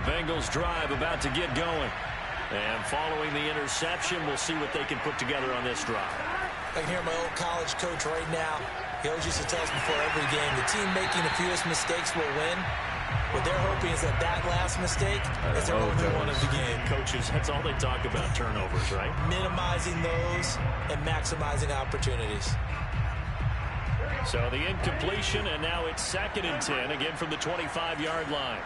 Bengals drive about to get going. And following the interception, we'll see what they can put together on this drive. I can hear my old college coach right now. He always used to tell us before every game, the team making the fewest mistakes will win. What they're hoping is that last mistake is their only one of the game. Coaches, that's all they talk about, turnovers, right? Minimizing those and maximizing opportunities. So the incompletion, and now it's 2nd and 10, again from the 25-yard line.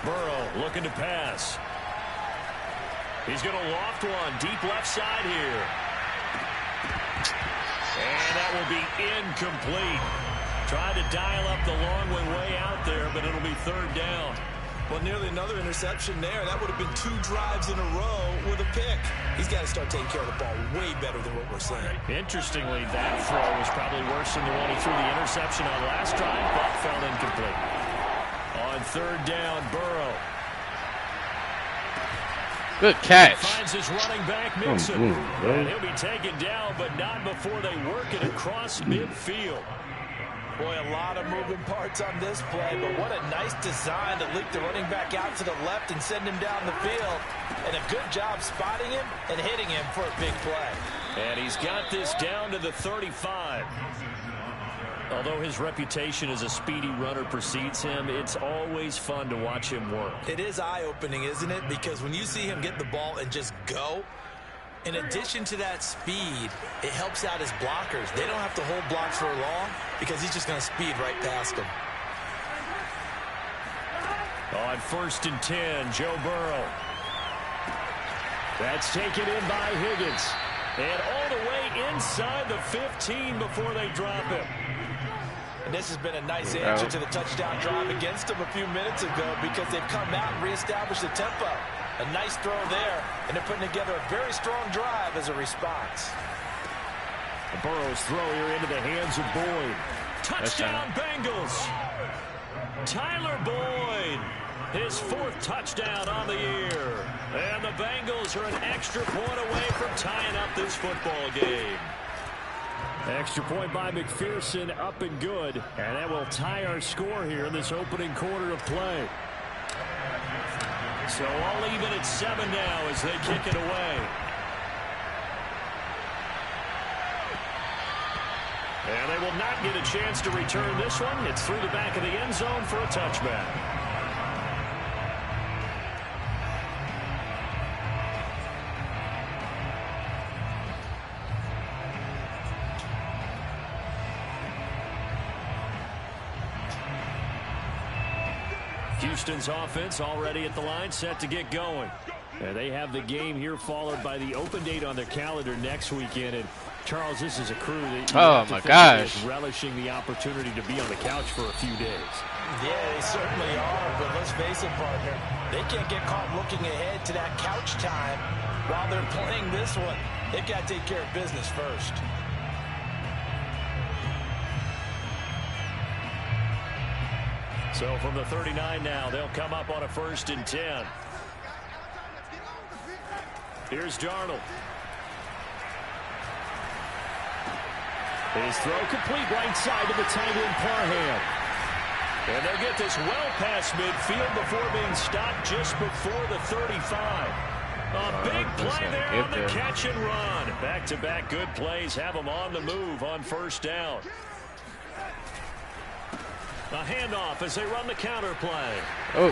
Burrow looking to pass. He's going to loft one deep left side here. And that will be incomplete. Tried to dial up the long way out there, but it'll be 3rd down. Well, nearly another interception there. That would have been 2 drives in a row with a pick. He's got to start taking care of the ball way better than what we're seeing. Interestingly, that throw was probably worse than the one he threw the interception on last drive, but fell incomplete. On 3rd down, Burrow. Good catch. Finds his running back, Mixon. And he'll be taken down, but not before they work it across midfield. Boy, a lot of moving parts on this play, but what a nice design to leak the running back out to the left and send him down the field. And a good job spotting him and hitting him for a big play. And he's got this down to the 35. Although his reputation as a speedy runner precedes him, it's always fun to watch him work. It is eye-opening, isn't it? Because when you see him get the ball and just go, in addition to that speed, it helps out his blockers. They don't have to hold blocks for long because he's just going to speed right past them. On 1st and 10, Joe Burrow. That's taken in by Higgins. And all the way inside the 15 before they drop him. And this has been a nice answer to the touchdown drive against them a few minutes ago because they've come out and reestablished the tempo. A nice throw there, and they're putting together a very strong drive as a response. Burrow's throw here into the hands of Boyd. Touchdown, Bengals. Tyler Boyd, his 4th touchdown on the year. And the Bengals are an extra point away from tying up this football game. Extra point by McPherson, up and good. And that will tie our score here in this opening quarter of play. So all even at 7 now as they kick it away. And they will not get a chance to return this one. It's through the back of the end zone for a touchback. Houston's offense already at the line, set to get going. And they have the game here followed by the open date on their calendar next weekend. And Charles, this is a crew that is relishing the opportunity to be on the couch for a few days. Yeah, they certainly are. But let's face it, partner, they can't get caught looking ahead to that couch time while they're playing this one. They've got to take care of business first. So from the 39 now, they'll come up on a 1st and 10. Here's Darnold. His throw complete right side to the tight end Parham. And they'll get this well past midfield before being stopped just before the 35. A big play there on the catch and run. Back-to-back good plays have them on the move on 1st down. A handoff as they run the counter play. Oh,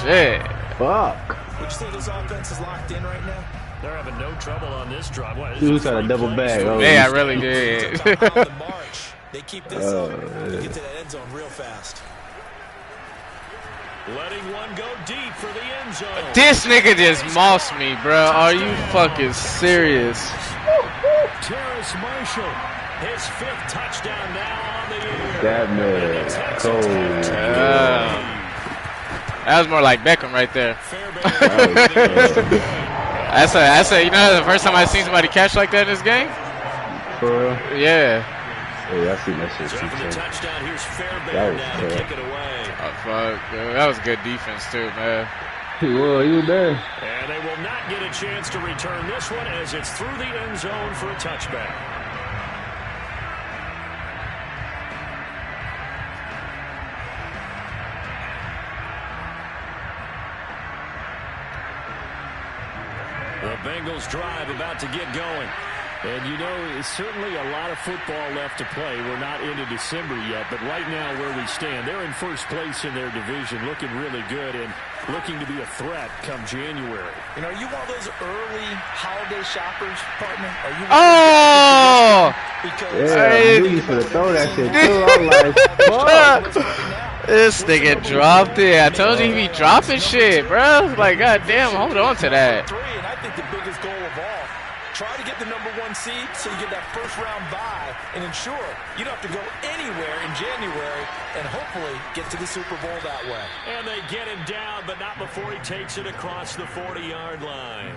shit. Fuck. Would you say this offense is locked in right now? They're having no trouble on this drive. Who's got a double bag? Oh, yeah, I really did. They keep this up. They get to that end zone real fast. Letting one go deep for the end zone. This nigga just mossed me, bro. Are you fucking serious? Terrace Marshall. His 5th touchdown now on the year. That man, cold. That was more like Beckham right there. I said, you know, the first time I seen somebody catch like that in this game. For real? Yeah. Yeah, I seen that shit too. Touchdown. Here's Fairbairn now to kick it away. Oh fuck, dude. That was good defense too, man. He was there. And they will not get a chance to return this one as it's through the end zone for a touchback. The Bengals drive about to get going. And, you know, it's certainly a lot of football left to play. We're not into December yet, but right now where we stand, they're in first place in their division, looking really good and looking to be a threat come January. You know, are you one of those early holiday shoppers, partner? Are you yeah, you used to throw that shit too. I'm like, fuck. This nigga dropped it. I told you he be dropping shit, bro. Like, goddamn, hold on to that. And I think the biggest goal of all, try to get the #1 seed so you get that first-round bye and ensure you don't have to go anywhere in January and hopefully get to the Super Bowl that way. And they get him down, but not before he takes it across the 40-yard line.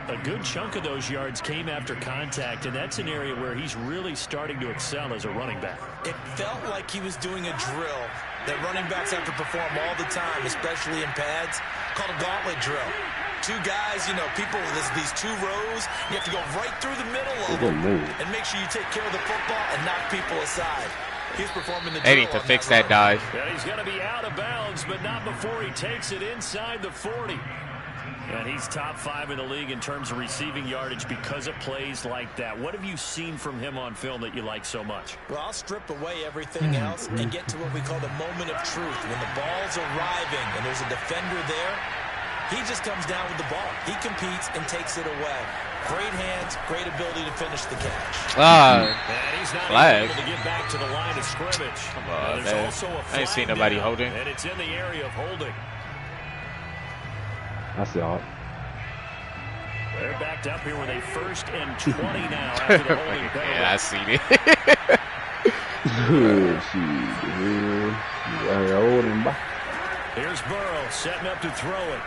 A good chunk of those yards came after contact, and that's an area where he's really starting to excel as a running back. It felt like he was doing a drill that running backs have to perform all the time, especially in pads, called a gauntlet drill. Two guys, you know, people, these two rows, you have to go right through the middle of them and make sure you take care of the football and knock people aside. He's performing the drill. They need to fix that dive. Yeah, he's going to be out of bounds, but not before he takes it inside the 40. And he's top 5 in the league in terms of receiving yardage because of plays like that. What have you seen from him on film that you like so much? Well, I'll strip away everything else and get to what we call the moment of truth. When the ball's arriving and there's a defender there, he just comes down with the ball. He competes and takes it away. Great hands, great ability to finish the catch. And he's not flag. able to get back to the line of scrimmage. Come on, there's man. also a I ain't seen nobody holding. And it's in the area of holding. That's all. They're backed up here with a 1st and 20 now after the holding penalty. Yeah, I seen it. Here's Burrow setting up to throw it.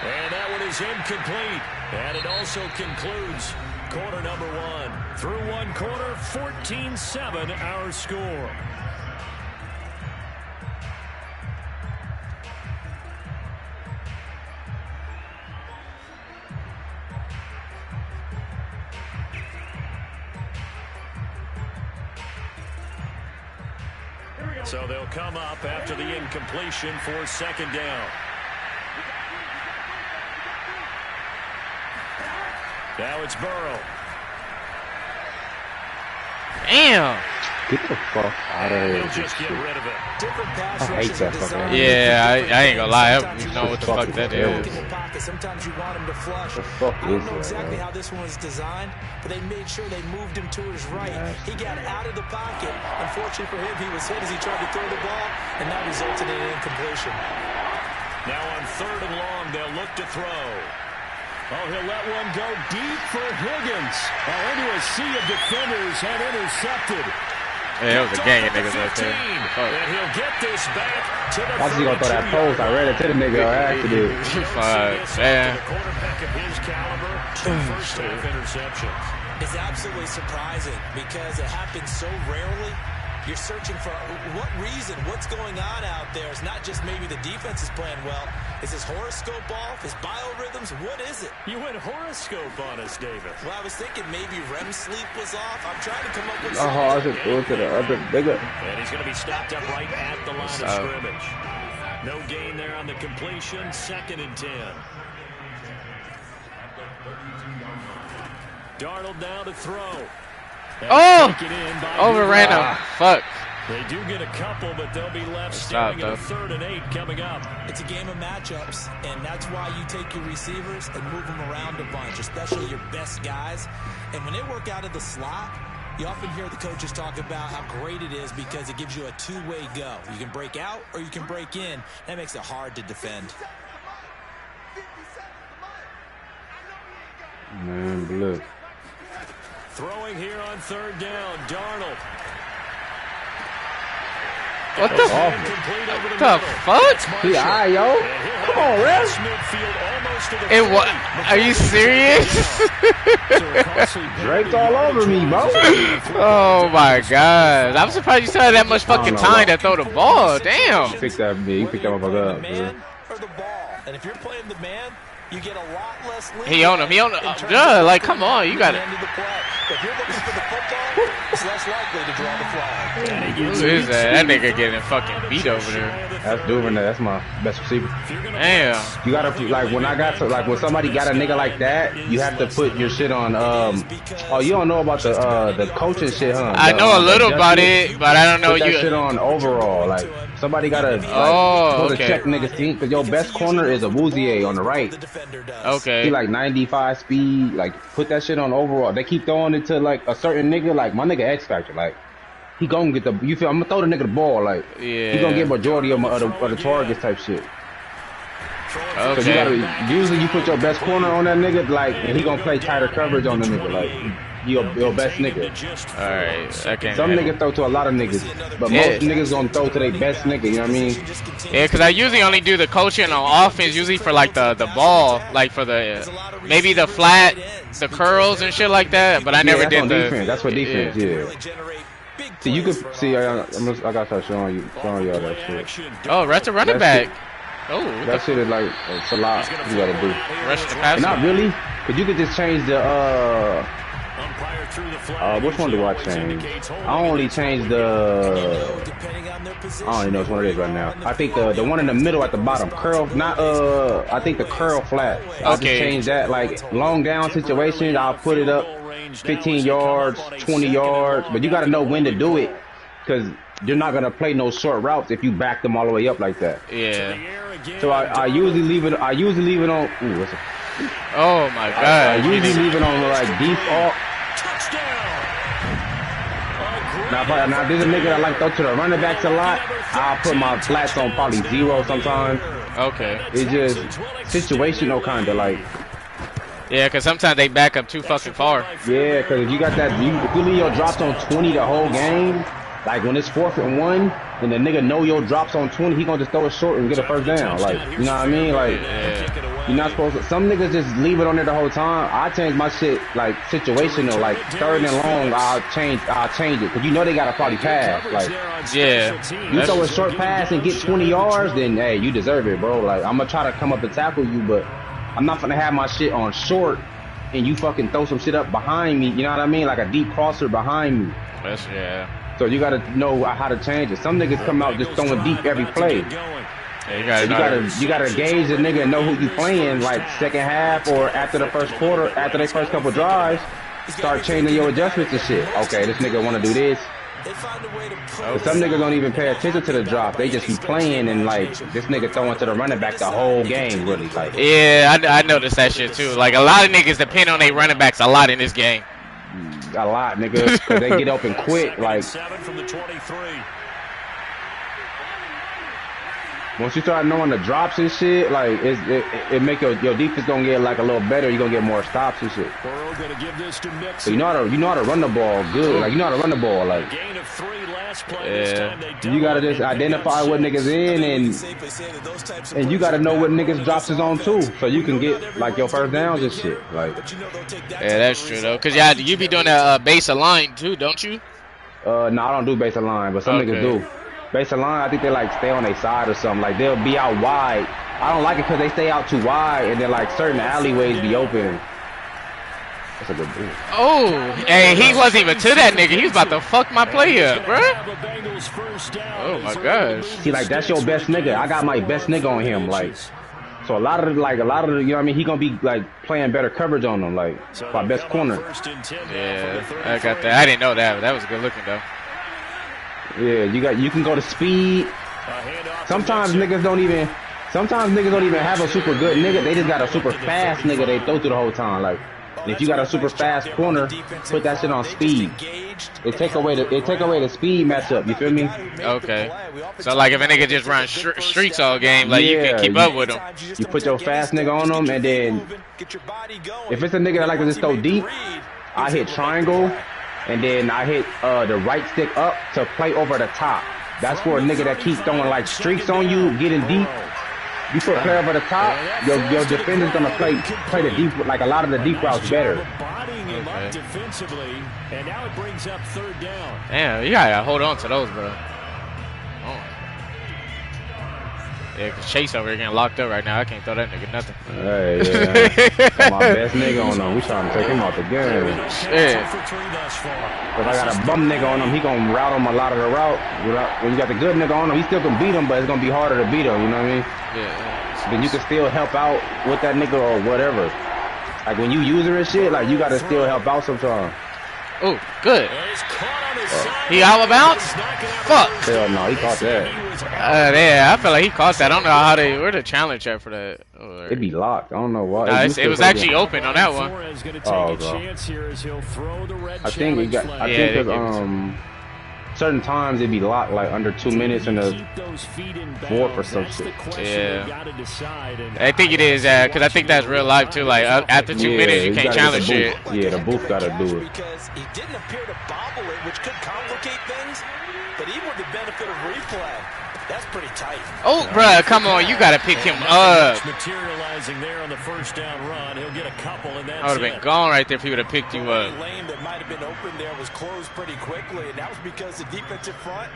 And that one is incomplete. And it also concludes quarter number 1. Through one quarter, 14-7 our score. So they'll come up after the incompletion for 2nd down. Now it's Burrow. Damn. Get the fuck out of here. He'll just get rid of it. Different pass I hate rushes that are fucking designed. Yeah, I ain't gonna lie. I don't even know what the fuck that is. Sometimes you want him to flush. The fuck I don't is know that, exactly man? how this one was designed, but they made sure they moved him to his right. He got out of the pocket. Unfortunately for him, he was hit as he tried to throw the ball, and that resulted in an incompletion. Now on 3rd and long, they'll look to throw. Oh, he'll let one go deep for Higgins. Oh, into a sea of defenders and intercepted. Yeah, it was a gang of niggas right there. And he'll get this back to the Why's he gonna throw that post? I read it to the nigga on accident. Man. The quarterback of his caliber, 2 first-half interceptions. It's absolutely surprising because it happens so rarely. You're searching for what reason, what's going on out there. It's not just maybe the defense is playing well. Is his horoscope off? His biorhythms? What is it? You went horoscope on us, David. Well, I was thinking maybe REM sleep was off. I'm trying to come up with Oh, I just threw it to the other nigga. And he's going to be stopped up right at the line of scrimmage. No gain there on the completion. 2nd and 10. Darnold now to throw. Overran him. Fuck. They do get a couple, but they'll be left standing at a 3rd and 8 coming up. It's a game of matchups, and that's why you take your receivers and move them around a bunch, especially your best guys. And when they work out of the slot, you often hear the coaches talk about how great it is because it gives you a two-way go. You can break out or you can break in. That makes it hard to defend. Man, look. Throwing here on 3rd down, Darnold. What the fuck? See, alright, yo. Come on, Rez. And what? Are you serious? Drake's all over me, bro. Oh my god! I'm surprised you still had that much fucking time to throw the ball. Damn. You picked that motherfucker up, man. Or the ball. And if you're playing the man, you get a lot less leeway. He on him. Duh, like, come on, you got it. If you're looking for the football, it's less likely to draw the flag. Who is that? That nigga getting fucking beat over there. That's Duvernay. That's my best receiver. Damn. You gotta like when when somebody got a nigga like that, you have to put your shit on. Oh, you don't know about the coaching shit, huh? I know a little about it, but I don't know put that shit on overall. Like somebody gotta go to check niggas team because your best corner is a Wouzier on the right. Okay. He like 95 speed. Like put that shit on overall. They keep throwing it to like a certain nigga. Like my nigga X Factor. Like he gonna get the. You feel? I'm gonna throw the nigga the ball. Like he gonna get majority of the targets type shit. Okay. So you gotta usually you put your best corner on that nigga. Like and he gonna play tighter coverage on the nigga. Like your best nigga. Alright. Some niggas throw to a lot of niggas, but most niggas gonna throw to their best nigga. You know what I mean? Yeah, because I usually only do the coaching on offense, usually for like the ball, like for the maybe the flat, the curls and shit like that. But I never did the defense. That's for defense. Yeah. See, you could see. I gotta start showing y'all that shit. Oh, that's a running back. Oh, that shit is like it's a lot you gotta do. Rush the pass. Not really, cause you could just change the which one do I change? I only change the. I don't even know which one it is right now. I think the one in the middle at the bottom, curl. Not I think the curl flat. I'll just change that. Like long down situation, I'll put it up 15 yards, 20 yards. But you got to know when to do it, because you're not gonna play no short routes if you back them all the way up like that. Yeah. So I usually leave it. I usually leave it on. Ooh, oh my god! I usually leave it on like default. Now there's a nigga that like throw to the running backs a lot. I'll put my flats on probably 0 sometimes. Okay. It's just situational kind of like. Yeah, because sometimes they back up too fucking far. Yeah, because if you got that, if you leave your drops on 20 the whole game, like when it's 4th and 1, and the nigga know your drops on 20, he gonna just throw it short and get a first down. Like, you know what I mean? Like, you're not supposed to. Some niggas just leave it on there the whole time. I change my shit like situational, like 3rd and long. I'll change it because you know they gotta probably pass. Like, yeah, you throw a short pass and get 20 yards, then hey, you deserve it, bro. Like, I'm gonna try to come up and tackle you, but I'm not gonna have my shit on short and you fucking throw some shit up behind me. You know what I mean? Like a deep crosser behind me. That's So you gotta know how to change it. Some niggas come out just throwing deep every play. Yeah, you gotta gauge the nigga and know who you playing. Like second half or after the first quarter, after they first couple drives, start changing your adjustments and shit. Okay, this nigga wanna do this. But some niggas don't even pay attention to the drop. They just be playing and like this nigga throwing to the running back the whole game, really. Like, yeah, I noticed that shit too. Like a lot of niggas depend on their running backs a lot in this game. A lot, nigga, because they get open quick. Like, once you start knowing the drops and shit, like it make your defense gonna get like a little better. You gonna get more stops and shit. So you know how to run the ball good. Like you know how to run the ball. Like, yeah. You gotta just identify what niggas in and you gotta know what niggas drops is on too, so you can get like your first downs and shit. Like, yeah, that's true though. Cause yeah, you be doing that base of line too, don't you? No, I don't do base of line, but some niggas do. Base of line, I think they like stay on their side or something. Like they'll be out wide. I don't like it because they stay out too wide and then like certain alleyways be open. That's a good dude. Oh, and he wasn't even to that nigga. He was about to fuck my play up, bruh. Oh my gosh. See, like that's your best nigga. I got my best nigga on him. Like, so a lot of the, you know what I mean. He gonna be like playing better coverage on them. Like my best corner. Yeah, I got that. I didn't know that. That was good looking though. Yeah, you can go to speed. Sometimes niggas don't even have a super good nigga. They just got a super fast nigga they throw through the whole time. Like, if you got a super fast corner, put that shit on speed. It take away the speed matchup. You feel me? Okay. So like if a nigga just run streaks all game, like you can keep up with him. You put your fast nigga on him, and then if it's a nigga that like to just throw deep, I hit triangle. And then I hit the right stick up to play over the top. That's for a nigga that keeps throwing like streaks on you, getting deep. You put player over the top, your defender's gonna play the deep, like a lot of the deep routes better. Okay. Defensively, and now it brings up 3rd down. Damn, you gotta hold on to those, bro. Oh. Yeah, cause Chase over here getting locked up right now. I can't throw that nigga nothing. Hey, yeah. Got my best nigga on him. We trying to take him out the game. Yeah. If I got a bum nigga on him, he gonna route him a lot of the route. When you got the good nigga on him, he still can beat him, but it's gonna be harder to beat him. You know what I mean? Yeah. Then you can still help out with that nigga or whatever. Like when you user and shit, like you gotta still help out sometimes. Oh, good. He out of bounds? Fuck. Hell no, he caught that. Yeah, I feel like he caught that. I don't know how they. Where the challenge at for that? Oh, it'd be locked. I don't know why. Nah, it was actually open on that one. Oh, I think we got. I think that certain times it'd be locked like under 2 minutes in the 4th or some shit. Yeah. I think it is, because I think that's real life too. Like after 2 minutes, you can't challenge shit. Yeah, the booth gotta do it. Because he didn't appear to bobble it, which could complicate things. But even with the benefit of replay, that's pretty tight. Oh, bruh, come on, you gotta pick him up. Materializing there on the 1st down run, he'll get a couple, and that's I would have been gone right there if he would have picked you up. The lane that might have been open there was closed pretty quickly, and that was because the defensive front,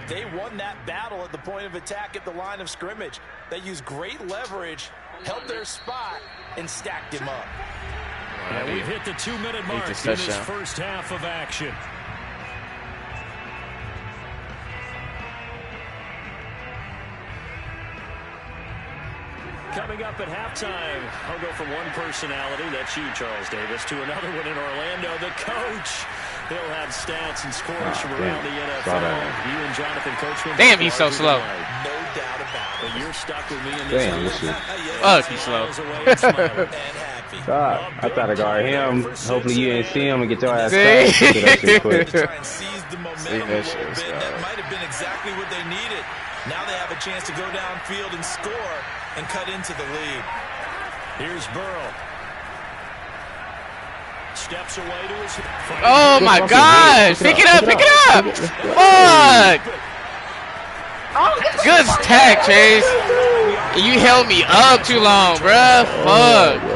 they won that battle at the point of attack at the line of scrimmage. They used great leverage, held their spot, and stacked him up. And we've hit the 2-minute mark in this 1st half of action. Coming up at halftime, I'll go from one personality, that's you, Charles Davis, to another one in Orlando, the coach. He'll have stats and scores from around the NFL. You and Jonathan Coachman. Damn, he's so slow. No doubt about it. But you're stuck with me in this. Damn, this shit. He's slow. I thought I guard him. Hopefully you didn't see him and get your ass back. Get that shit quick. Try and seize the momentum a little bit. That might have been exactly what they needed. Now they have a chance to go downfield and score and cut into the lead. Here's Burrow. Steps away to his. Oh my gosh! Pick it up! Pick it up! Fuck! Good tag, Chase. You held me up too long, bruh. Fuck. We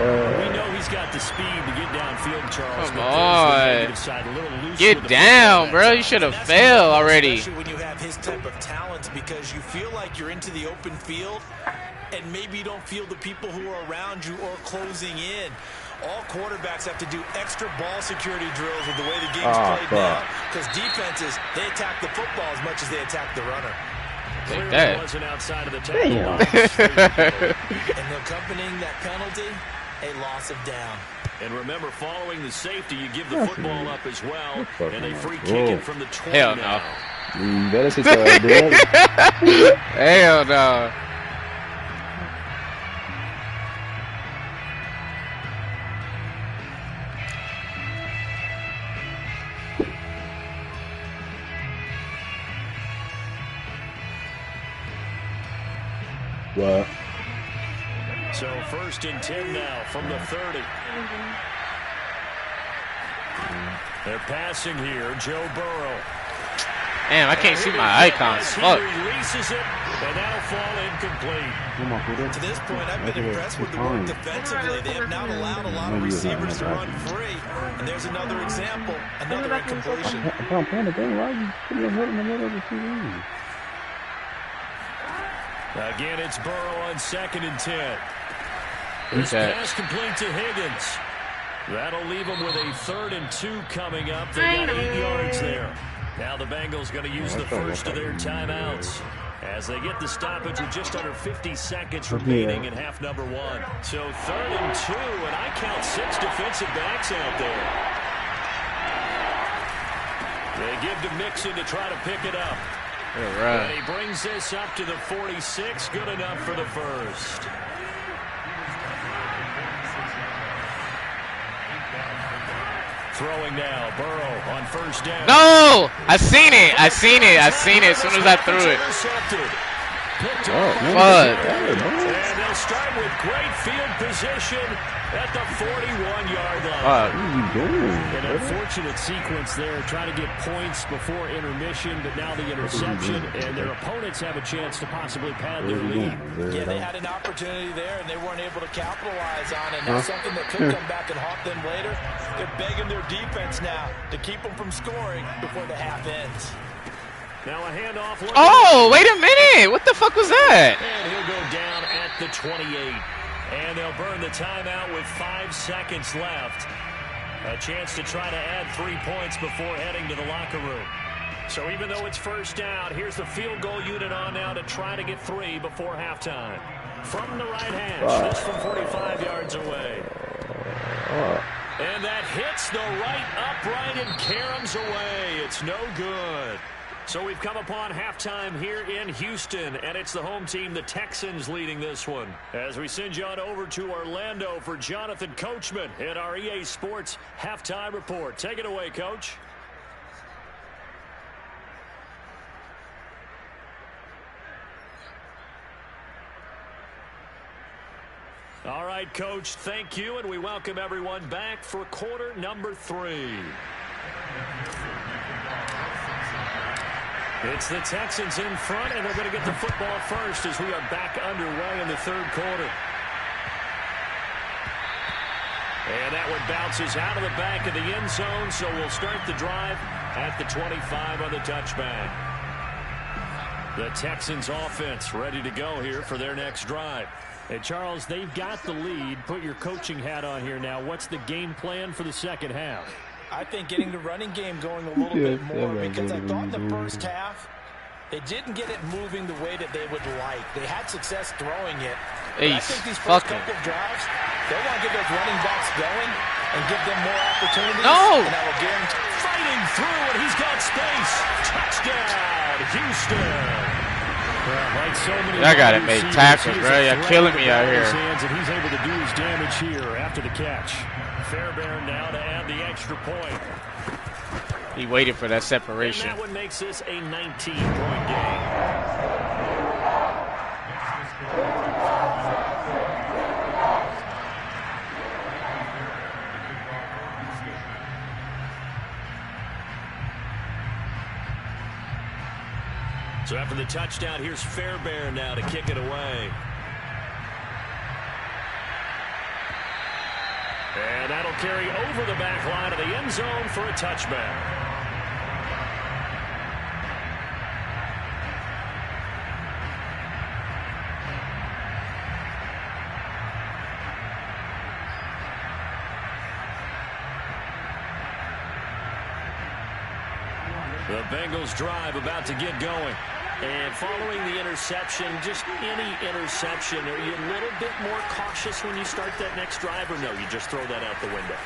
know he's got the speed to get downfield, Charles. Come on. Get down, bro. You should have failed already. Especially when you have his type of talent, because you feel like you're into the open field and maybe you don't feel the people who are around you or closing in. All quarterbacks have to do extra ball security drills with the way the game's played now, because defenses, they attack the football as much as they attack the runner. Take that. Wasn't outside of the tackle box. And accompanying that penalty, a loss of down. And remember, following the safety, you give the football up as well, and they free kick it from the 20 Hell now. no. Better sit there, dude. Hell no. What? So 1st and 10 now from the 30. They're passing here, Joe Burrow. Damn, I can't see my icons. Fuck. He releases it, and that'll fall incomplete. To this point, I've been impressed with the work defensively. They have not allowed a lot of receivers to run free. And there's another example, another incompletion. Again, it's Burrow on 2nd and 10. This pass complete to Higgins. That'll leave them with a 3rd and 2 coming up. They got 8 yards there. Now the Bengals going to use the first of their timeouts as they get the stoppage with just under 50 seconds remaining in half number 1. So 3rd and 2, and I count 6 defensive backs out there. They give to Mixon to try to pick it up. All right. And he brings this up to the 46. Good enough for the first. Throwing now, Burrow on 1st down. No! I seen it. I seen it. I seen it as soon as I threw it. Fuck. Fuck. And they'll start with great field position at the 41-yard line. What are you doing? An unfortunate sequence there, trying to get points before intermission, but now the interception, and their opponents have a chance to possibly pad their lead. Yeah, they had an opportunity there, and they weren't able to capitalize on it. That's something that could come back and haunt them later. They're begging their defense now to keep them from scoring before the half ends. Now a handoff. Oh, wait a minute. What the fuck was that? And he'll go down at the 28. And they'll burn the timeout with 5 seconds left. A chance to try to add 3 points before heading to the locker room. So even though it's first down, here's the field goal unit on now to try to get 3 before halftime. From the right hash, this from 45 yards away. And that hits the right upright and caroms away. It's no good. So we've come upon halftime here in Houston, and it's the home team, the Texans, leading this one. As we send you on over to Orlando for Jonathan Coachman in our EA Sports Halftime Report. Take it away, Coach. All right, Coach, thank you, and we welcome everyone back for quarter number 3. It's the Texans in front, and they're going to get the football first as we are back underway in the third quarter. And that one bounces out of the back of the end zone, so we'll start the drive at the 25 on the touchback. The Texans offense ready to go here for their next drive. Hey, Charles, they've got the lead. Put your coaching hat on here now. What's the game plan for the second half? I think getting the running game going a little bit more, because I thought in the first half they didn't get it moving the way that they would like. They had success throwing it. I think these first couple of drives, they want to get those running backs going and give them more opportunities. No! And I will guarantee. Fighting through, and he's got space. Touchdown, Houston. Well, like so many I gotta make tackles, bro. You're killing me out here. And he's able to do his damage here after the catch. Fairbairn now to add the extra point. He waited for that separation. And that one makes this a 19-point game. So after the touchdown, here's Fairbairn now to kick it away. And that'll carry over the back line of the end zone for a touchback. The Bengals drive about to get going. And following the interception, just any interception, are you a little bit more cautious when you start that next drive, or no, you just throw that out the window?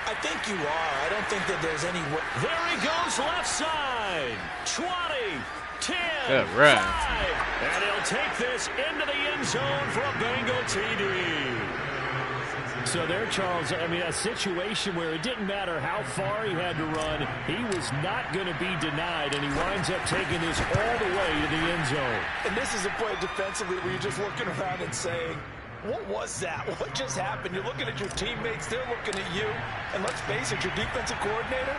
I think you are. I don't think that there's any way. There he goes, left side. 20, 10, Good run. 5. And he'll take this into the end zone for a Bengal TD. So there, Charles, I mean, a situation where it didn't matter how far he had to run, he was not going to be denied, and he winds up taking this all the way to the end zone. And this is a play defensively where you're just looking around and saying, what was that? What just happened? You're looking at your teammates, they're looking at you, and let's face it, your defensive coordinator,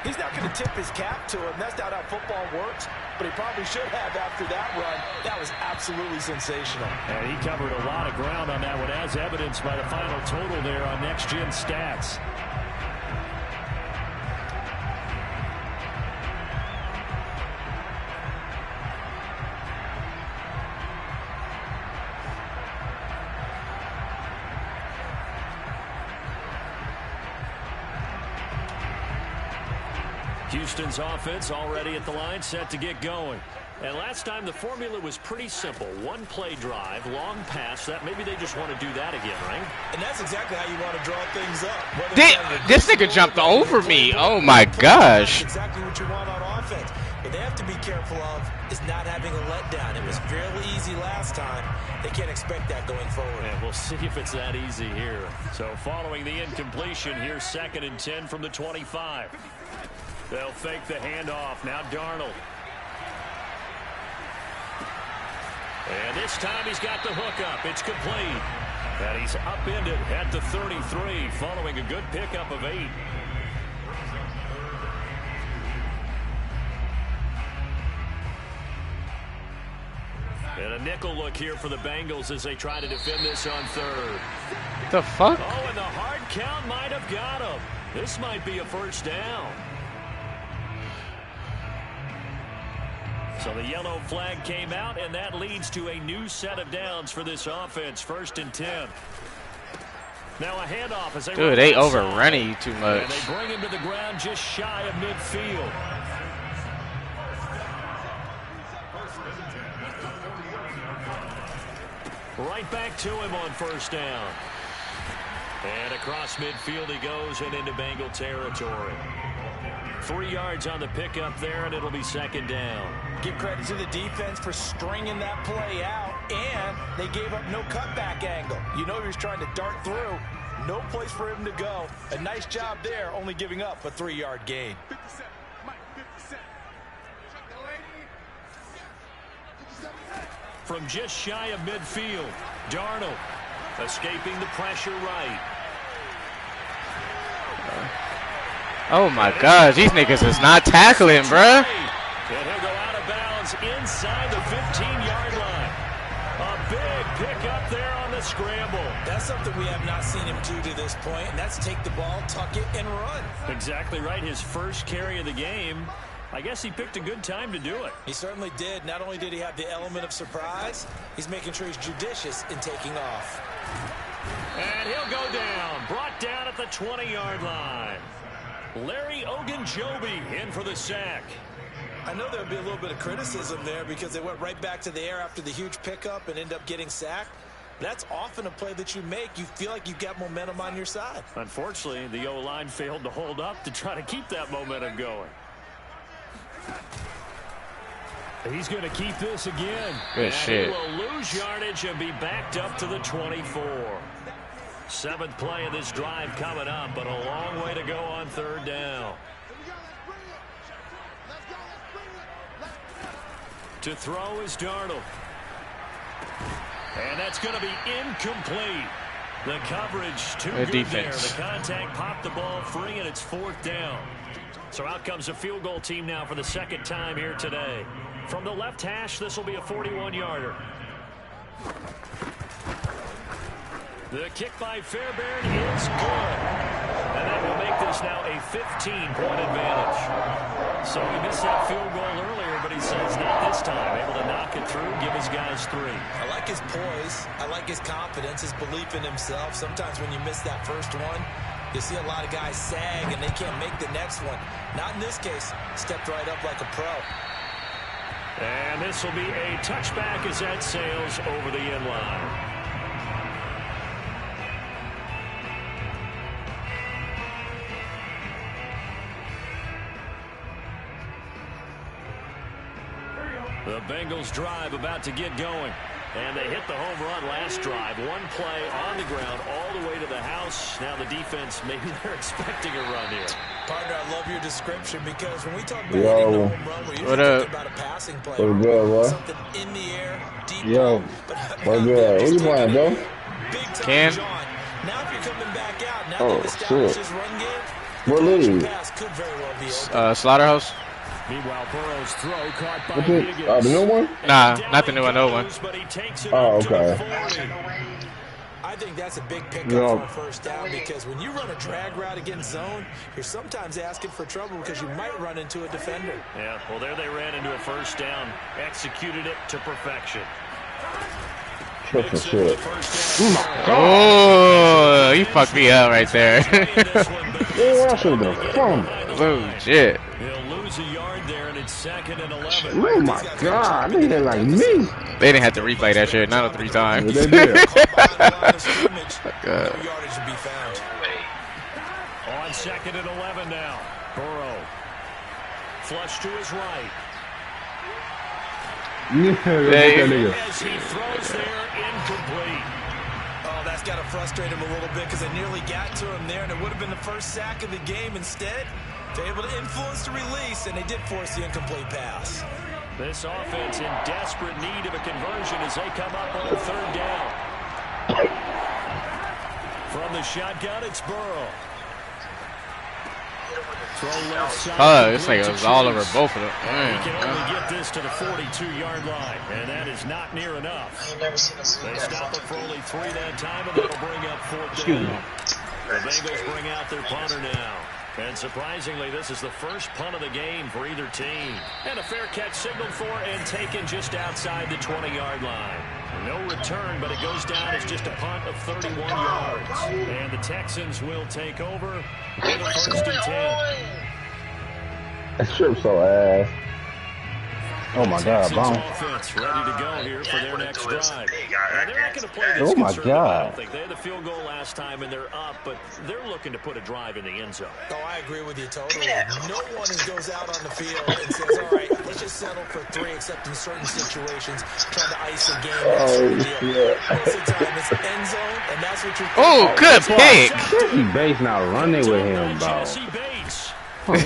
he's not going to tip his cap to him. That's not how football works, but he probably should have after that run. That was absolutely sensational. And he covered a lot of ground on that one, as evidenced by the final total there on Next Gen Stats. Houston's offense already at the line, set to get going. And last time the formula was pretty simple. One play drive, long pass. That maybe they just want to do that again, right? And that's exactly how you want to draw things up. This nigga jumped over me. Oh my gosh. That's exactly what you want on offense. What they have to be careful of is not having a letdown. It was fairly easy last time. They can't expect that going forward. And we'll see if it's that easy here. So following the incompletion, here's 2nd and 10 from the 25. They'll fake the handoff. Now Darnold. And this time he's got the hook up. It's complete. And he's upended at the 33 following a good pickup of 8. And a nickel look here for the Bengals as they try to defend this on 3rd. The fuck? Oh, and the hard count might have got him. This might be a first down. So the yellow flag came out, and that leads to a new set of downs for this offense. 1st and 10. Now a handoff as they dude, they overrunning you too much. And they bring him to the ground just shy of midfield. Right back to him on 1st down. And across midfield he goes and into Bengal territory. 3 yards on the pickup there, and it'll be 2nd down. Give credit to the defense for stringing that play out, and they gave up no cutback angle. You know he was trying to dart through. No place for him to go. A nice job there, only giving up a 3-yard gain. From just shy of midfield, Darnold escaping the pressure right. Oh my gosh, these niggas is not tackling, bruh. And he'll go out of bounds inside the 15-yard line. A big pickup there on the scramble. That's something we have not seen him do to this point, and that's take the ball, tuck it, and run. Exactly right. His first carry of the game. I guess he picked a good time to do it. He certainly did. Not only did he have the element of surprise, he's making sure he's judicious in taking off. And he'll go down. Brought down at the 20-yard line. Larry Ogunjobi in for the sack. I know there'll be a little bit of criticism there because they went right back to the air after the huge pickup and end up getting sacked. That's often a play that you make. You feel like you've got momentum on your side. Unfortunately, the O-line failed to hold up to try to keep that momentum going. He's going to keep this again. Good shit. He will lose yardage and be backed up to the 24. 7th play of this drive coming up, but a long way to go on 3rd down. To throw is Darnold. And that's going to be incomplete. The coverage too good defense. there. The contact popped the ball free, and it's 4th down. So out comes a field goal team now for the 2nd time here today. From the left hash, this will be a 41-yarder. The kick by Fairbairn is good. And that will make this now a 15-point advantage. So he missed that field goal earlier, but he says not this time. Able to knock it through, give his guys 3. I like his poise. I like his confidence, his belief in himself. Sometimes when you miss that first one, you see a lot of guys sag and they can't make the next one. Not in this case. Stepped right up like a pro. And this will be a touchback as that sails over the end line. The Bengals drive about to get going. And they hit the home run last drive. One play on the ground all the way to the house. Now the defense, maybe they're expecting a run here. Partner, I love your description because when we talk about hitting the home run, we're usually talking about a passing play. Something in the air, deep. What's good? What you playing, Joe? Big time, Cam? John. Now if you're coming back out, now they've established his run game. What league? Pass could very well be open. Slaughterhouse. Meanwhile, Burrow's throw caught by Higgins. The new one? Nah, not the new one, old one. Oh, okay. I think that's a big pickup for a first down because when you run a drag route against zone, you're sometimes asking for trouble because you might run into a defender. Yeah, well, there they ran into a first down. Executed it to perfection. Oh, you fucked me up right there. Yeah, I should have been fun. Legit. He'll lose a yard there, and it's 2nd and 11. Oh my God, they hit like me. They didn't have to replay that shit, not 3 times. They did. God. On 2nd and 11 now. Burrow. Flush to his right. As he throws there, incomplete. Oh, that's got to frustrate him a little bit because they nearly got to him there, and it would have been the first sack of the game. Instead, they're able to influence the release, and they did force the incomplete pass. This offense in desperate need of a conversion as they come up on 3rd down. From the shotgun, it's Burrow. Oh, this nigga was all over both of them. He can only get this to the 42-yard line, and that is not near enough. They stop it for only 3 that time, and that'll bring up 4th down. The Bengals bring out their punter now. And surprisingly, this is the first punt of the game for either team. And a fair catch signaled for and taken just outside the 20-yard line. No return, but it goes down as just a punt of 31 yards. And the Texans will take over with a 1st and 10. That strip so ass. Oh my God, bomb. Offense ready to go here for their next drive. Now, they're not going to play this Oh my conservative, I don't God. think. They had the field goal last time and they're up, but they're looking to put a drive in the end zone. Oh, I agree with you totally. No one goes out on the field and says, all right, let's just settle for 3, except in certain situations, trying to ice a game. Oh, shit. Most of the time, it's end zone, and that's what you're Oh, good pick. Jesse Bates not running with him, bro. Jesse Bates. That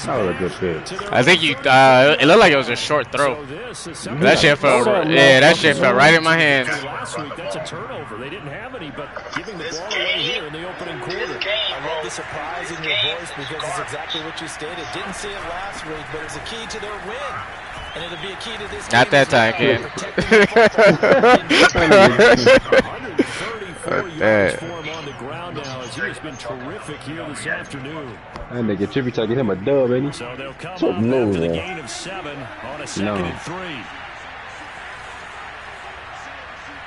was a good pick. I think you. It looked like it was a short throw. That shit fell. Yeah, that shit fell right in my hands. Last week, that's a turnover. They didn't have any, but giving the ball away here in the opening quarter. I love the surprise in your voice because it's exactly what you stated. Didn't see it last week, but it's a key to their win. And it'll be a key to this Not game that time, kid. 134 yards for him on the ground now as he has been terrific here this afternoon. That nigga Chippy taking him a dub, ain't he? So they'll come So up low, after the man. gain of 7 on a 2nd and 3.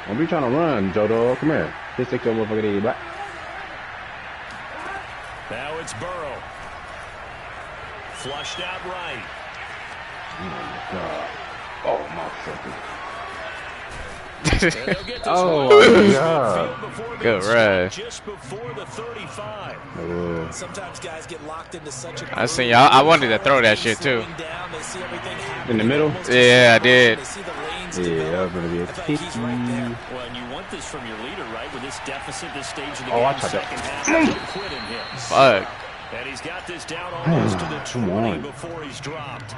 Don't be trying to run, Joe Dog. Come here. Just take your motherfucking head back. Now it's Burrow. Flushed out right. Oh, motherfucker. Oh, my God. Good run. Just before the 35. Sometimes guys get locked into such a I seen y'all. I wanted to throw that shit too. In the middle? Yeah, I did. Yeah, that was gonna be a picky. Well, and you want this from your leader, right? With this deficit, this stage of the Oh, I game, tried that. second half, don't quit in him. Fuck. And he's got this down almost to the Come 20 on. before he's dropped.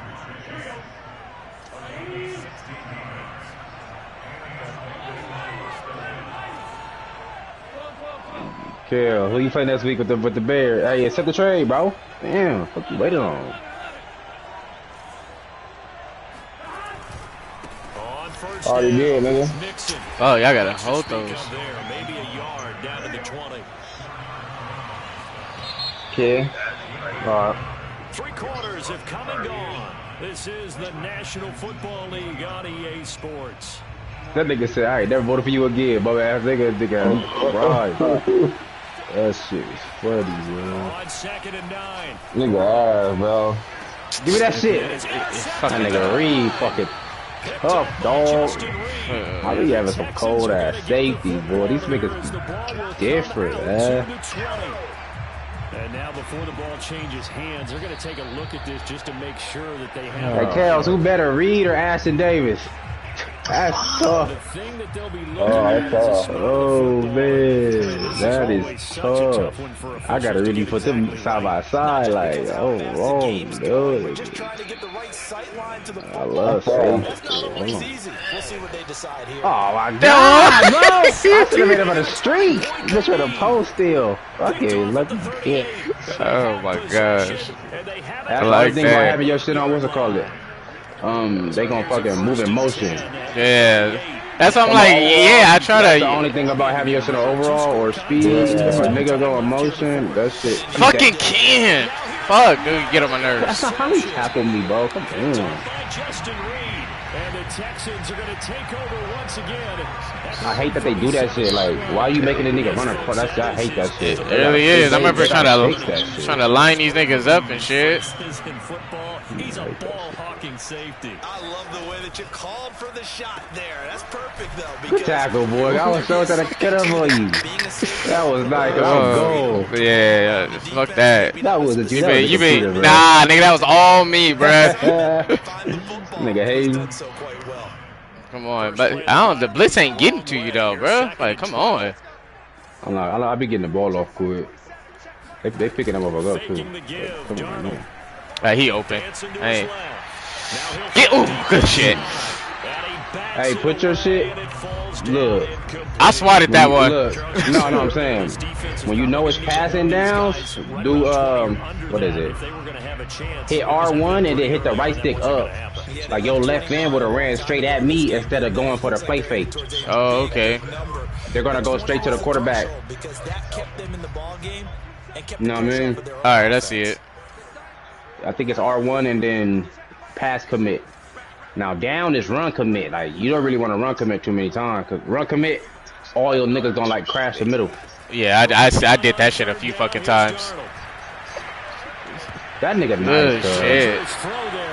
Kel, who you play next week with the Bears? Hey, accept the trade, bro. Damn, what you waiting on? On first Already down, did, nigga. Mixon. Oh, y'all gotta hold Speak those. of there, maybe a yard down to the 20. Okay. Alright. 3 quarters have come and gone. This is the National Football League on EA Sports. That nigga said, I ain't never voted for you again, bum ass nigga. Right. That shit is funny, man. On 2nd and 9. Nigga ass, bro. Give me that shit. That nigga Reed fucking tough, dog. I be having some cold ass safety, boy. These niggas be different, man. And now before the ball changes hands, they're going to take a look at this just to make sure that they have Hey, Kels, who better, Reed or Ashton Davis? That's tough. the thing that they'll be looking Oh, at that's is a tough. smart Oh, football. man. This That always is such a tough. one for I officials gotta to really get put them exactly side by right. side, like, oh, wrong, dude. Just trying to get the right sight line to the I football. love That's safety. not always easy. We'll see what they decide here. Oh my God, bro! I should have made him on the street. Just for the post still. Fucking lucky kid. Oh my gosh. And they have That's the like only thing about that. having your shit on. What's it called? They gonna fucking move in motion. Yeah. That's what I'm like. Yeah, I try That's the to. only thing about having your shit on overall or speed. If a nigga go in motion, that shit. Fucking Ken. Fuck, dude, get on my That's nerves. not how he tackled me, bro. Come on. by Justin Reed. And the Texans are going to take over once again. I hate that they do that shit. Like, why are you making a nigga run across? I hate that shit. It really is. I remember trying fix that to shit. line these niggas up and shit. This is in football. He's a ball-hawking safety. I love the way that you called for the shot there. That's perfect, though. Good Because tackle, boy. I was so trying to get up on you. being a safety, That was nice. That was gold. Yeah, fuck that. That was a You been, bro. nah, nigga, that was all me, bruh. find the football. Nigga, hey. He's done so quite well. Come on, but I don't. The blitz ain't getting to you though, bruh. Like, come on. I be getting the ball off quick. They picking that motherfucker up too. Faking the give. Come on, Darnold man. He open. dancing to his Hey, left. Now he'll get. throw Ooh, deep good to shit. Scott. And he Hey, put your shit. Look. I swatted that one. Look. No, I'm saying. When you know it's passing downs, do, what is it? Hit R1 and then hit the right stick up. Like your left end would have ran straight at me instead of going for the play fake. Oh, okay. They're going to go straight to the quarterback. You know what I mean? All right, I see it. I think it's R1 and then pass commit. Now down is run commit. Like you don't really want to run commit too many times, cause run commit, all your niggas gonna like crash the middle. Yeah, I did that shit a few fucking times. That nigga Good nice. Shit.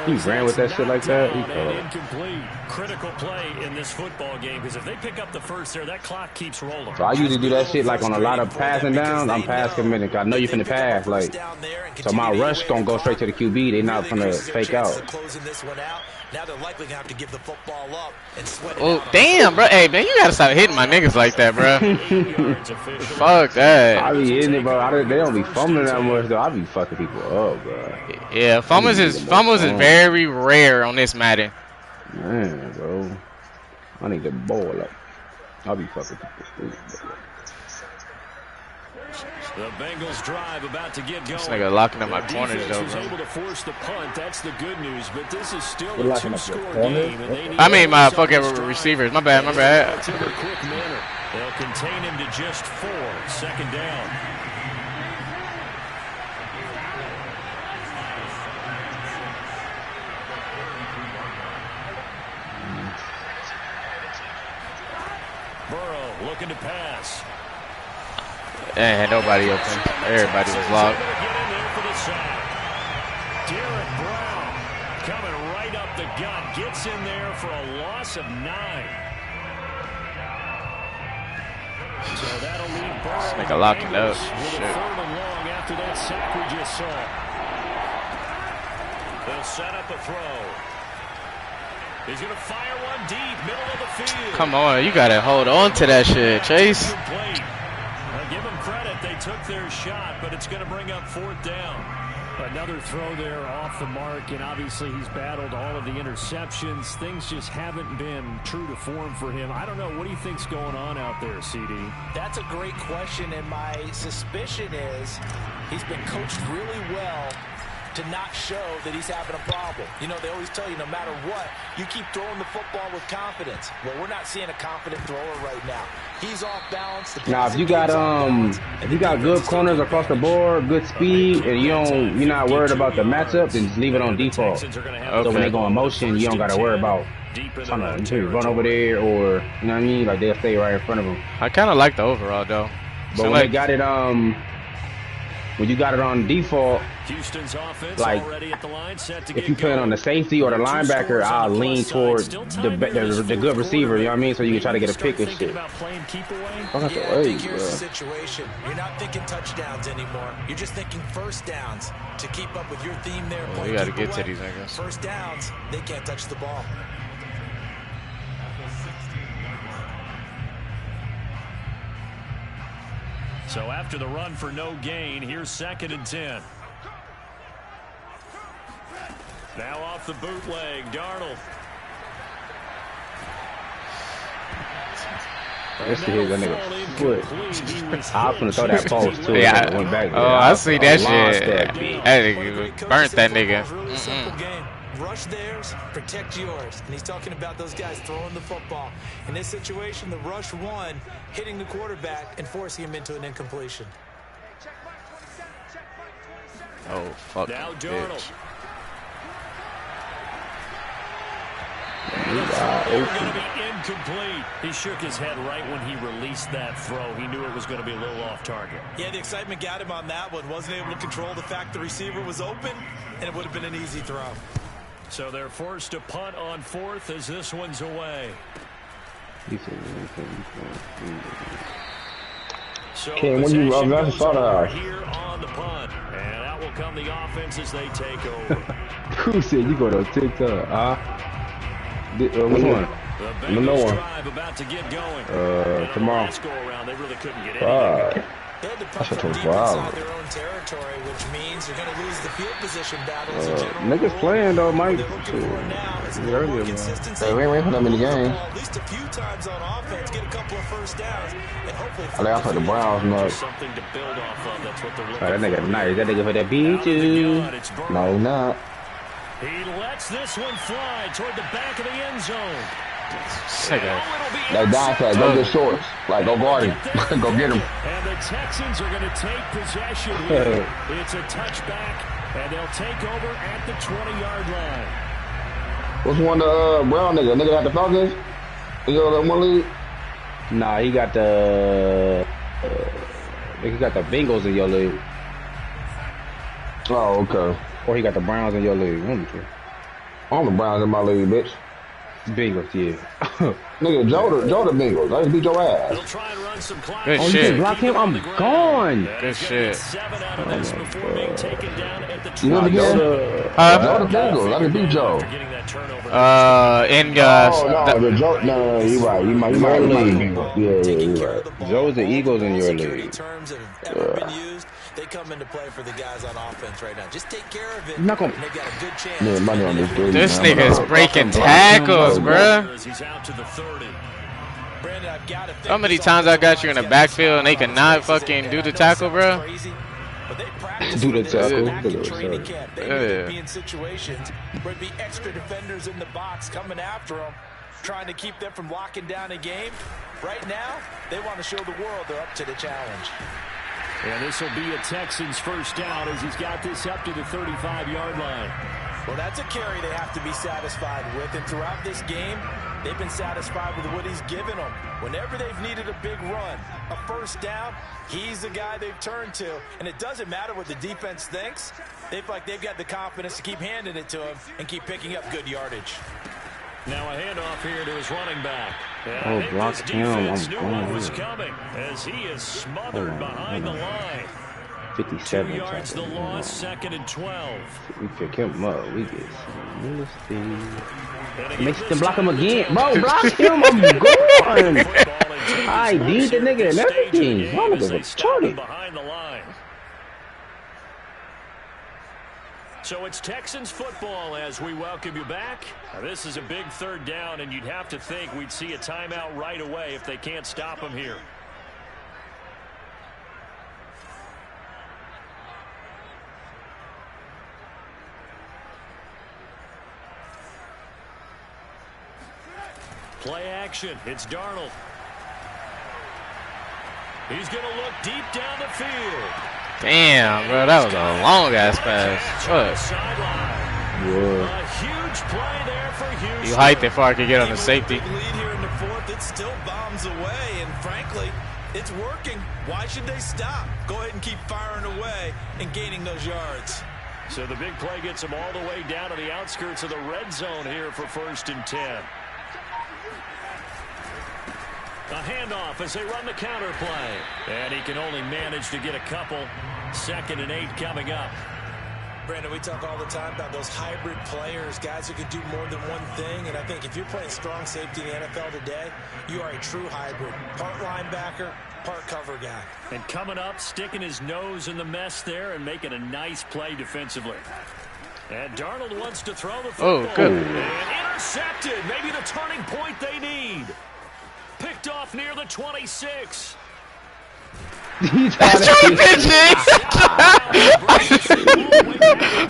He ran with that shit like that. Incomplete. Critical play in this football game because if they pick up the first there, that clock keeps rolling. So I usually do that shit like on a lot of passing downs. I'm pass committing. Cause I know you finna pass. Like, so my rush gonna go straight to the QB. They not finna fake out. Now they're likely gonna have to give the football up and sweat it Oh out. damn, bro! Hey man, you gotta stop hitting my niggas like that, bro. Fuck that. I be hitting it, bro. They don't be fumbling that much though. I be fucking people up, bro. Yeah, fumbles is very rare on this Madden. Man, bro. I need the ball up. I'll be fucking people. The Bengals drive about to get going. This nigga locking up my corners though, was bro. able to force the punt. That's the good news, but this is still a locking up two-score your game. corners? And they need I mean my fucking drive. receivers. My bad. Relatively quick manner. They'll contain him to just 4. Second down. Burrow looking to pass. Ain't had nobody open. Everybody was locked. Derek Brown coming right up the gut. Gets in there for a loss of 9. So that'll leave Burrow. This nigga locking up. With a 3rd and long after that sack we just saw. They'll set up a throw. He's going to fire one deep, middle of the field. Come on, you gotta hold on to that shit, Chase. Give them credit, they took their shot, but it's going to bring up 4th down. Another throw there off the mark, and obviously he's battled all of the interceptions. Things just haven't been true to form for him. I don't know, what do you think's going on out there, CD? That's a great question, and my suspicion is he's been coached really well to not show that he's having a problem. You know, they always tell you no matter what, you keep throwing the football with confidence. Well, we're not seeing a confident thrower right now. He's off balance. Now, if you got good corners across the board, good speed, and you're not worried about the matchup, then just leave it on default. So when they go in motion, you don't got to worry about trying to run over there or, you know what I mean? Like, they'll stay right in front of them. I kind of like the overall though. But So when they got it, when you got it on default, Houston's offense like, already at the line, set to if you play it on the safety or the linebacker, I'll lean towards the good receiver, you know what I mean? So you can try to get a pick and shit. I think here's the situation. You're not thinking touchdowns anymore. You're just thinking first downs to keep up with your theme there. We got to get to these niggas. First downs, they can't touch the ball. So after the run for no gain, here's 2nd and 10. Now off the bootleg, Darnold. Let's see that nigga foot. I was gonna throw that post too. Yeah. Went back. Oh, I see that shit. That That burnt that nigga. Really simple game. Rush theirs, protect yours. And he's talking about those guys throwing the football. In this situation, the rush one, hitting the quarterback and forcing him into an incompletion. Oh, fuck. Now Darnold. Bitch. Going to be incomplete. He shook his head right when he released that throw. He knew it was going to be a little off target. Yeah, the excitement got him on that one. Wasn't able to control the fact the receiver was open, and it would have been an easy throw. So they're forced to punt on 4th as this one's away. So Ken, when you possession saw goes over that. here on the punt. And out will come the offense as they take over. Who said you go to TikTok? Which one? The No Bengals one. drive about to get going. Tomorrow. Last go around, they really couldn't get Fuck. anything. They had to punt from deep inside their own territory, which means you're going to lose the field position battle as a general. Niggas playing though, Mike. Earlier, hey, we ain't put them in the game. At least a few times on offense, get a couple of first downs, and hopefully. I think I put the Browns much. Something to build off of. That's what they're looking that nigga nice. That nigga for that B2. No, he's not. He lets this one fly toward the back of the end zone. Like Dante, go get shorts. Like, go guard him. Go get him. And the Texans are going to take possession here. It's a touchback, and they'll take over at the 20-yard line. What's one the brown nigga? Nigga got the Falcons? You know that one league? Nah, he got the Bengals in your league. Oh, okay. Or he got the Browns in your league. I'm the Browns in my league, bitch. Bengals, yeah. Nigga, Joe the Bengals. I just beat your ass. They'll try and run some clock. Good Oh, you shit. can block him? I'm gone. Good shit. 7 out of this before being taken down at the You know the game? Joe the Bengals. I can beat Joe. getting that turnover. No, the Joe. No, you're right. You might Yeah, you're right. Joe's the Eagles in your league. Terms that have ever been used, they come into play for the guys on offense right now. Just take care of it. Not gonna. And they've got a good chance. Yeah, money on this game. This nigga's breaking tackles, bruh. He's out to the 30. Brandon, I've got to think How many times I got you in the backfield and they cannot fucking do the tackle, bro? Do the tackle. They would be in situations where it'd be extra defenders in the box coming after them, trying to keep them from locking down a game. Right now, they want to show the world they're up to the challenge. And this will be a Texans first down as he's got this up to the 35-yard line. Well, that's a carry they have to be satisfied with. And throughout this game, they've been satisfied with what he's given them. Whenever they've needed a big run, a first down, he's the guy they've turned to. And it doesn't matter what the defense thinks. They feel like they've got the confidence to keep handing it to him and keep picking up good yardage. Now a handoff here to his running back. Oh, block him. I'm knew what was coming as he is smothered behind the line. 57. 2 yards the loss, 2nd and 12. We pick him up. We get makes them block him again. Bro, block him. I'm going. I beat the nigga and everything. My nigga's retarded. Behind the line. So it's Texans football as we welcome you back. Now, this is a big third down, and you'd have to think we'd see a timeout right away if they can't stop him here. Play action. It's Darnold. He's going to look deep down the field. Damn, bro, that was a long ass pass. Fuck. A huge play there for Houston. You hiked it before I could get on the safety. Lead here in the fourth, it still bombs away, and frankly, it's working. Why should they stop? Go ahead and keep firing away and gaining those yards. So the big play gets them all the way down to the outskirts of the red zone here for 1st and 10. A handoff as they run the counter play. And he can only manage to get a couple. 2nd and 8 coming up. Brandon, we talk all the time about those hybrid players, guys who can do more than one thing. And I think if you're playing strong safety in the NFL today, you are a true hybrid. Part linebacker, part cover guy. And coming up, sticking his nose in the mess there and making a nice play defensively. And Darnold wants to throw the football. Oh, good. And intercepted. Maybe the turning point they need. Picked off near the 26. I'm trying to pitch it.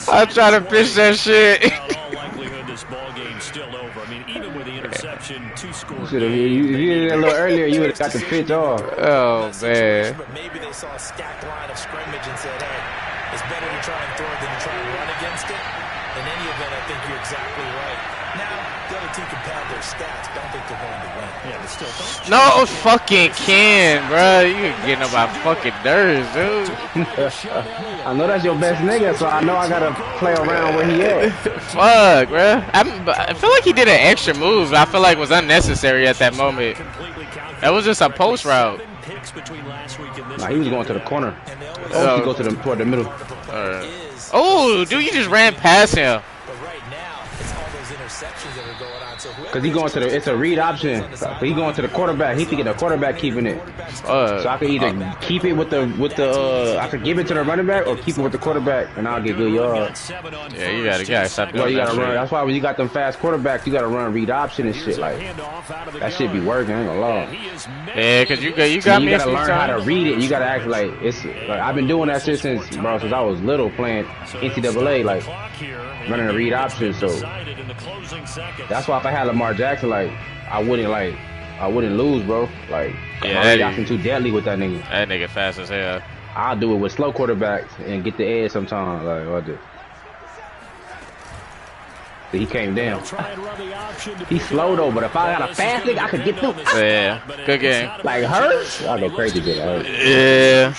I'm trying to pitch that shit. In all likelihood, this ball game's still over. I mean, even with the interception, 2 scores. If you did it a little earlier, you would have got the pitch off. Oh, man. But maybe they saw a stacked line of scrimmage and said, hey, it's better to try and throw it than to try and run against it. In any event, I think you're exactly right. Now, the other team can pad their stats, but I don't think they're going to win. Yeah, but still don't. No fucking can, bro. You getting on my fucking nerves, dude. I know that's your best nigga, so I know I gotta play around where he at. Fuck, bro. I feel like he did an extra move. I feel like it was unnecessary at that moment. That was just a post route. Nah, he was going to the corner. Oh, he go toward the middle. Oh, dude, you just ran past him. But right now, it's all those interceptions that are going on. So Cause he going to the, it's a read option. So he going to the quarterback. He thinking the quarterback keeping it. So I could either keep it with the, I could give it to the running back or keep it with the quarterback, and I'll get good yards. Yeah, you gotta stop doing well, you that gotta shit. run. That's why when you got them fast quarterbacks, you gotta run read option and shit. Like that shit be working. I ain't gonna lie. Yeah, cause you got me. You gotta learn how to read it. You gotta act like it's. Like I've been doing that shit since I was little, playing NCAA, like running a read option. So that's why if I had Lamar Jackson, like I wouldn't lose, bro. Like my read option too deadly with that nigga. That nigga fast as hell. I'll do it with slow quarterbacks and get the edge sometimes. Like what I do. He came down. He's slow though, but if I got a fast nigga, I could get through. Yeah, good game. Like Hurts, I go crazy with Hurts. Yeah,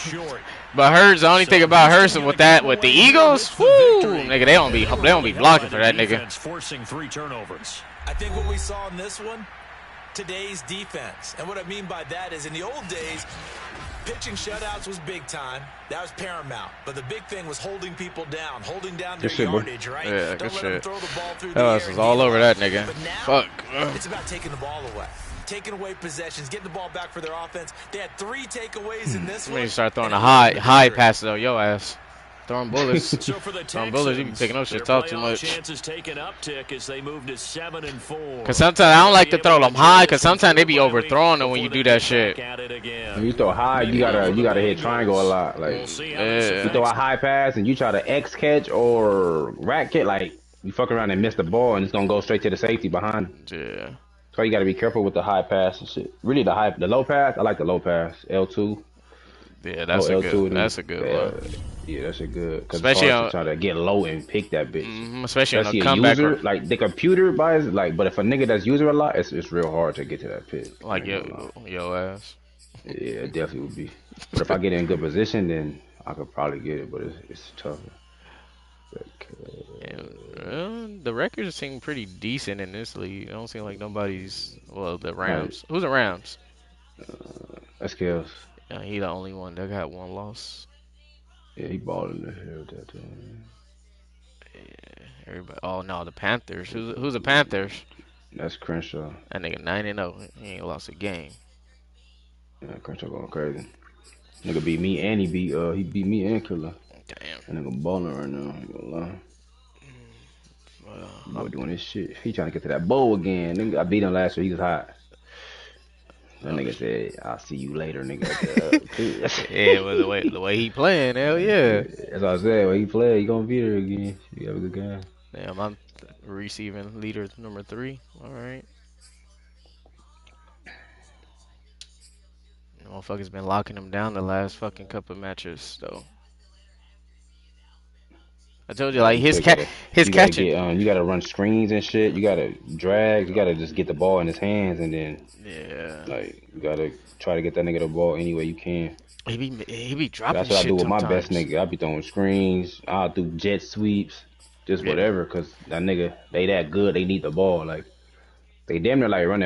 but Hurts, the only thing about Hurts with the Eagles, whoo, nigga, they don't be blocking for that nigga. Forcing 3 turnovers. I think what we saw in this one, today's defense, and what I mean by that is in the old days, pitching shutouts was big time. That was paramount. But the big thing was holding people down, holding down their yardage, right? Yeah, Don't let them throw the ball through the air. Was all over that nigga. But now, fuck. It's about taking the ball away. Taking away possessions, getting the ball back for their offense. They had 3 takeaways in this one. We need to start throwing the high passes though, yo ass. Throwing bullets. So for the throwing bullets, you be picking those shit talk too much. Chances take an uptick as they move to 7-4. Cause sometimes I don't like to throw them high, cause sometimes they be overthrowing them when you do that shit. When you throw high, you gotta hit triangle a lot. Like you throw a high pass and you try to X catch or rat catch, like you fuck around and miss the ball and it's gonna go straight to the safety behind. Yeah. So you gotta be careful with the high pass and shit. Really the low pass, I like the low pass. L2. Yeah, that's a good one. Yeah, that's a good. Especially on try to get low and pick that bitch. Especially on the comeback. User, like the computer buys like, but if a nigga that's user a lot, it's real hard to get to that pitch. Like yo ass. Yeah, it definitely would be. But if I get in good position, then I could probably get it. But it's tougher. The records seem pretty decent in this league. I don't seem like nobody's. Well, the Rams. Who's the Rams? That's Kills. Yeah, he the only one that got 1 loss. Yeah, he balled in the hair with that time. Yeah, everybody. Oh no, the Panthers. Who's the Panthers? That's Crenshaw. That nigga 9-0. He ain't lost a game. Yeah, Crenshaw going crazy. Nigga beat me and he beat me and Killer. Damn. That nigga balling right now. I ain't gonna lie. Boy doing this shit. He trying to get to that bowl again. Nigga, I beat him last year. He was hot. That nigga said, "I'll see you later, nigga." Yeah, well, the way he playing, hell yeah. That's what I said. When he play, he gonna be there again. He have a good game. Damn, I'm receiving leader number 3. All right. Motherfuckers been locking him down the last fucking couple matches, though. I told you, like his catching. You gotta run screens and shit. You gotta drag. You gotta just get the ball in his hands and then. Yeah. Like you gotta try to get that nigga the ball any way you can. He be dropping. That's what I do with sometimes. my best nigga. I be throwing screens. I'll do jet sweeps, just whatever. Cause that nigga, they that good. They need the ball. Like they damn near like running.